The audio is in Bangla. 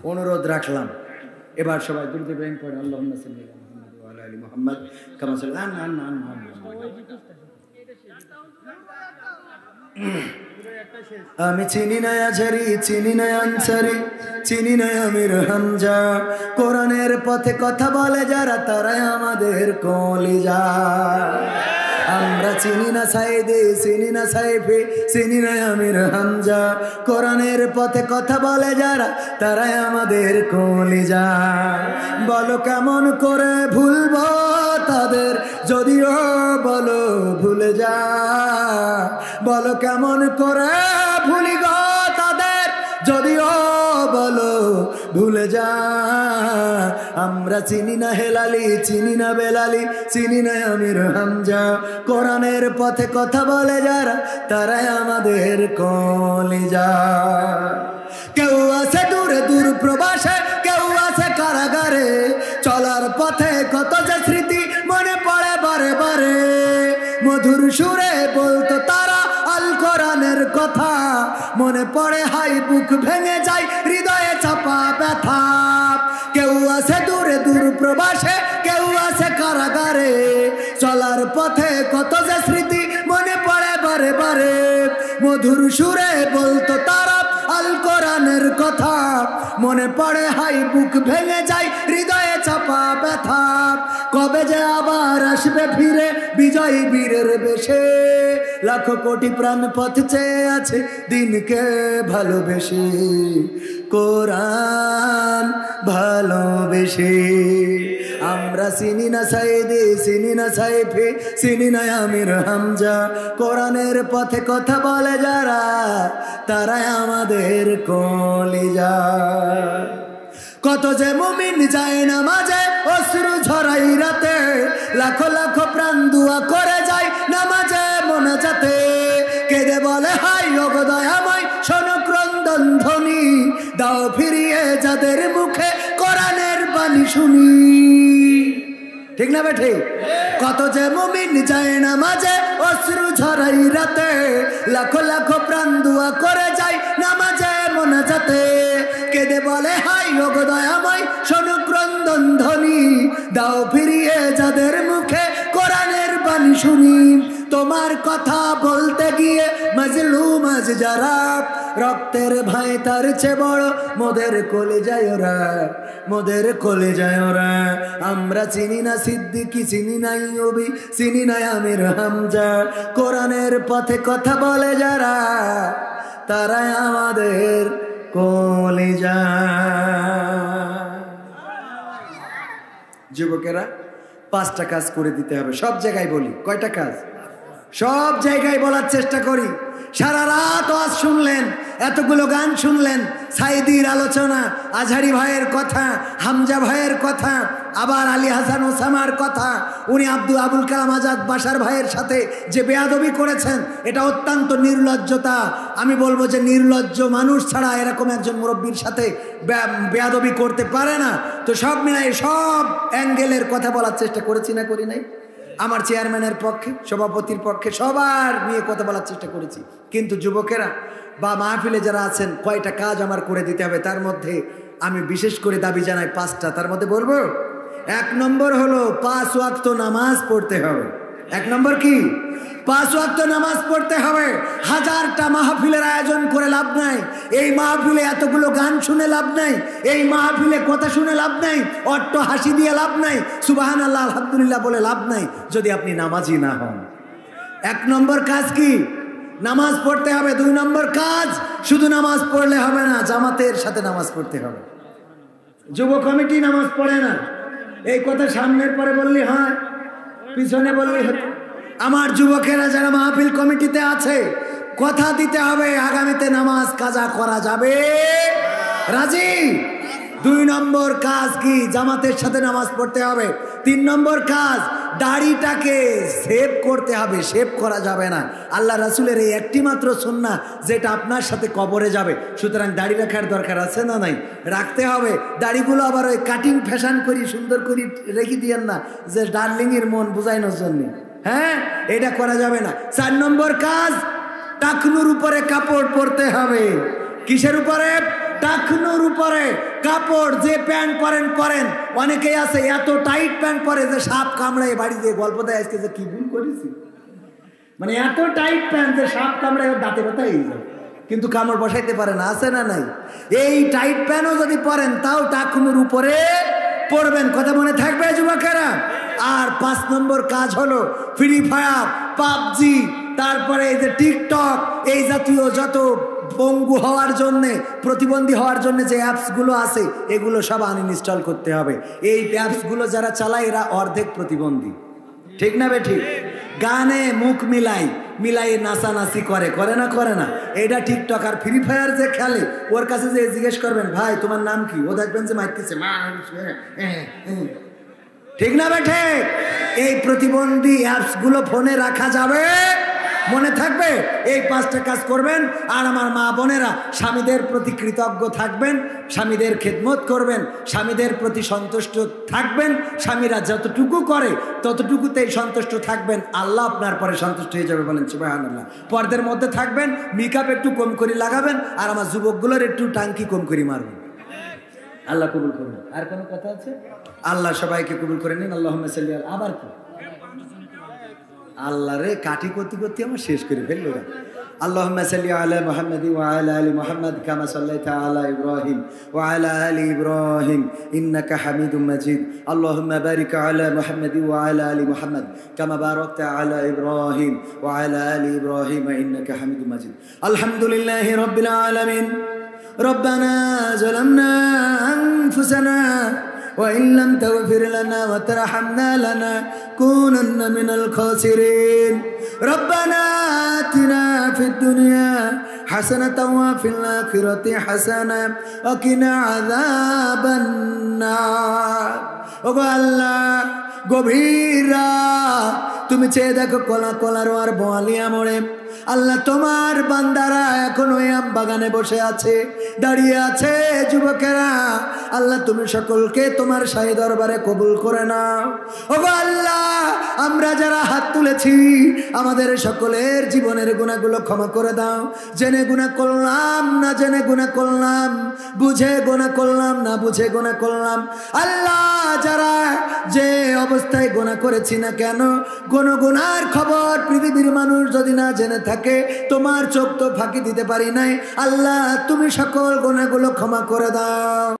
অনুরোধ রাখলাম। এবার সবাই দ্রুত ইব্রাহিম পড়েন, আল্লাহুম্মা সাল্লি আলা মুহাম্মাদ ওয়া আলা আলি মুহাম্মাদ কামা আমি চিনি না আজহারি, চিনি না আনসারি, চিনি না আমির হামজা। কোরআনের পথে কথা বলে যারা তারাই আমাদের কলিজা। আমরা চিনি না সাইদি, চিনি না সাইফি, চিনি না আমির হামজা। কোরআনের পথে কথা বলে যারা তারাই আমাদের কলিজা। বলো কেমন করে ভুলবো তাদের, যদিও বলো ভুলে যা। বলো কেমন করে ভুলি গো তাদের, যদিও বলো ভুলে যা। আমরা চিনি না হেলালি, চিনি না বেলালি, চিনি না আমির হামজা। কোরআনের পথে কথা বলে যারা তারাই আমাদের কলিজা। কেউ আছে দূরে দূর প্রবাসে, কেউ আছে কারাগারে। চলার পথে কত যে স্মৃতি মনে পড়ে বারে বারে। মধুর সুরে বলতো তারা আল কোরআনের কথা। মনে পড়ে হাই বুক ভেঙে যায়, হৃদয়ে চাপা ব্যথা। কেউ আছে দূরে দূর প্রবাসে, কেউ আছে কারাগারে। চলার পথে কত যে স্মৃতি মনে পড়ে বারে বারে। মধুর সুরে বলতো তারা আল কোরআনের কথা। মনে পড়ে হাই বুক ভেঙে যায়, হৃদয়ে চাপা ব্যথা। কবে যে আবার আসবে ফিরে বিজয়ী বীরের বেশে। লাখো কোটি প্রাণ পথ চেয়ে আছে দিনকে ভালোবেসে। কোরআন ভালোবেসে। আমরা চিনি না সাইদি, চিনি না সাইফি, চিনি না আমির হামজা। কোরআনের পথে কথা বলে যারা তারাই আমাদের কলিজা। কত যে মুমিন যায় নামাজে অশ্রু ঝরাই রাতে। লাখো লাখো প্রাণ দুয়া করে যায় নামাজে মোনাজাতে। কেঁদে বলে হাই ওগো দয়াময়, শোনো ক্রন্দন ধ্বনি। দাও ফিরিয়ে যাদের মুখে কোরআনের বাণী শুনি। ঠিক না বেঠে? কত যে মুমিন যায় নামাজে অশ্রু ঝরাই রাতে। লাখো লাখো প্রাণ দুয়া করে যায় নামাজে মোনাজাতে। কেঁদে বলে হাই ওগো দয়াময়, শোনো ক্রন্দন ধ্বনি। দাও ফিরিয়ে যাদের মুখে কোরআনের বাণী শুনি। তোমার কথা বলতে গিয়ে মাজলুম আজ যারা। রক্তের ভাই তার চেয়ে বড় মোদের কলিজায় ওরা, মোদের কলিজায় ওরা। আমরা চিনি না সিদ্দিকি, চিনি না ইয়ুবি, চিনি না আমির হামজা। কোরআনের পথে কথা বলে যারা তারাই আমাদের কলিজা। যুবকেরা 5টা কাজ করে দিতে হবে সব জায়গায়। বলি কয়টা কাজ? সব জায়গায় বলার চেষ্টা করি। সারা রাত ওয়াজ শুনলেন, এতগুলো গান শুনলেন, সাইদির আলোচনা, আজহারি ভাইয়ের কথা, হামজা ভাইয়ের কথা, আবার আলী হাসান ওসামার কথা। উনি আবুল কালাম আজাদ বাশার ভাইয়ের সাথে যে বেয়াদবি করেছেন, এটা অত্যন্ত নির্লজ্জতা। আমি বলবো যে নির্লজ্জ মানুষ ছাড়া এরকম একজন মুরব্বীর সাথে বেয়াদবি করতে পারে না। তো সব মিলাই সব অ্যাঙ্গেলের কথা বলার চেষ্টা করেছি না করি নাই? আমার চেয়ারম্যানের পক্ষে, সভাপতির পক্ষে সবার নিয়ে কথা বলার চেষ্টা করেছি। কিন্তু যুবকেরা বা মাহফিলে যারা আছেন, কয়টা কাজ আমার করে দিতে হবে তার মধ্যে আমি বিশেষ করে দাবি জানাই 5টা। তার মধ্যে বলবো 1 নম্বর হলো 5 ওয়াক্ত নামাজ পড়তে হবে। 1 নম্বর কি? 5 ওয়াক্ত নামাজ পড়তে হবে। 1000টা মাহফিলের আয়োজন করে লাভ নাই। এই মাহফিলে এতগুলো গান শুনে লাভ নাই। এই মাহফিলে কথা শুনে লাভ নাই। অট্ট হাসি দিয়ে লাভ নাই। সুবহানাল্লাহ আলহামদুলিল্লাহ বলে লাভ নাই যদি আপনি নামাজি না হন। 1 নম্বর কাজ কি? নামাজ পড়তে হবে। 2 নম্বর কাজ, শুধু নামাজ পড়লে হবে না, জামাতের সাথে নামাজ পড়তে হবে। যুব কমিটি নামাজ পড়ে না, এই কথা সামনের পরে বললি হয়, পিছনে বললি হতো। আমার যুবকেরা যারা মাহফিল কমিটিতে আছে, কথা দিতে হবে আগামীতে নামাজ কাজা করা যাবে। রাজি? 2 নম্বর কাজ কি? জামাতের সাথে নামাজ পড়তে হবে। 3 নম্বর কাজ, দাড়িটাকে সেভ করতে হবে, শেভ করা যাবে না। আল্লাহ রাসূলের এই একটি মাত্র সুন্নাহ যেটা আপনার সাথে কবরে যাবে। সুতরাং দাড়ি রাখার দরকার আছে না নাই? রাখতে হবে। দাড়িগুলো আবার ওই কাটিং ফ্যাশন করি সুন্দর করে রেখে দিয়েন না, যে ডার্লিংয়ের মন বুঝাইনোর জন্য। হ্যাঁ, এটা করা যাবে না। 4 নম্বর কাজ, টাকনুর উপরে কাপড় পরতে হবে। কিসের উপরে? টাকনুর উপরে কাপড় যে প্যান্ট পরেন পরেন, অনেকেই আছে এত টাইট প্যান্ট পরে যে সাপ কামড়ায় বাড়ি দিয়ে গল্প দেয় আজকে যে কি ভুল করেছি, মানে এত টাইট প্যান্ট যে সাপ কামড়ায় দাঁতে ব্যথা হয়ে যায়, কিন্তু কামড় বসাইতে পারে না, আছে না নাই? এই টাইট প্যান্টও যদি পরেন তাও টাকনুর উপরে পড়বেন, কথা মনে থাকবে যুবকেরা? আর 5 নম্বর কাজ হলো ফ্রি ফায়ার, পাবজি, তারপরে এই যে টিকটক, এই জাতীয় যত পঙ্গু হওয়ার জন্যে, প্রতিবন্ধী হওয়ার জন্য যে অ্যাপসগুলো আছে এগুলো সব আনইনস্টল করতে হবে। এই অ্যাপসগুলো যারা চালায় এরা অর্ধেক প্রতিবন্ধী, ঠিক না বে ঠিক? গানে মুখ মিলাই নাচানাচি করে না? এটা টিকটক। আর ফ্রি ফায়ার যে খেলে ওর কাছে যে জিজ্ঞেস করবেন ভাই তোমার নাম কি, ও দেখবেন যে মাইতেছে, ঠিক না বেঠে? এই প্রতিবন্ধী অ্যাপসগুলো ফোনে রাখা যাবে, মনে থাকবে? এই 5টা কাজ করবেন। আর আমার মা বোনেরা স্বামীদের প্রতি কৃতজ্ঞ থাকবেন, স্বামীদের খেদমত করবেন, স্বামীদের প্রতি সন্তুষ্ট থাকবেন, স্বামীরা যতটুকু করে ততটুকুতেই সন্তুষ্ট থাকবেন, আল্লাহ আপনার পরে সন্তুষ্ট হয়ে যাবে, বলেন সুবহানাল্লাহ। পর্দার মধ্যে থাকবেন, মেকআপ একটু কম করে লাগাবেন, আর আমার যুবকগুলোর একটু টাঙ্কি কম করে মারবেন, আল্লাহ কবুল করবেন। আর কোনো কথা আছে? আল্লাহ সবাইকে কবুল করে নিন, আল্লাহুম্মা সাল্লি আলা। আবার কি আল্লাহ রে, কাটি করতে আমার শেষ করে ফেললো। আল্লাহুম্মা সাল্লি আলা মুহাম্মাদি ওয়া আলা আলি মুহাম্মাদ কামা সাল্লাইতা আলা ইব্রাহিম ওয়া আলা আলি ইব্রাহিম ইন্নাকা হামিদুম মাজিদ। আল্লাহুম্মা বারিক আলা মুহাম্মাদি ওয়া আলা আলি মুহাম্মাদ কামা বারাকতা আলা ইব্রাহিম ওয়া আলা আলি ইব্রাহিম ইন্নাকা হামিদুম মাজিদ। আলহামদুলিল্লাহি রাব্বিল আলামিন। ربنا ظلمنا أنفسنا وإن لم تغفر لنا وترحمنا لنكونن من الخاسرين. ربنا آتنا في الدنيا حسنة وفي الآخرة حسنة وقنا عذاب النار. ওগো আল্লাহ, গভীরা তুমি চেয়ে দেখো কলা রোয়ার বোয়ালিয়া মোড়ে, আল্লাহ তোমার বান্দারা এখনো আম বাগানে বসে আছে, দাঁড়িয়ে আছে যুবকেরা, আল্লাহ তুমি সকলকে তোমার শাহী দরবারে কবুল করে নাও। ওগো আল্লাহ, আমরা যারা হাত তুলেছি আমাদের সকলের জীবনের গুনাহগুলো ক্ষমা করে দাও। জেনে গুনাহ করলাম না জেনে গুনাহ করলাম, বুঝে গুনাহ করলাম না বুঝে গুনাহ করলাম, আল্লাহ যারা যে অবস্থায় গুনাহ করেছি না কেন, কোনো গুনার খবর পৃথিবীর মানুষ যদি না জেনে থাকে, তোমার চোখ তো ফাঁকি দিতে পারি নাই, আল্লাহ তুমি সকল গুনাহগুলো ক্ষমা করে দাও।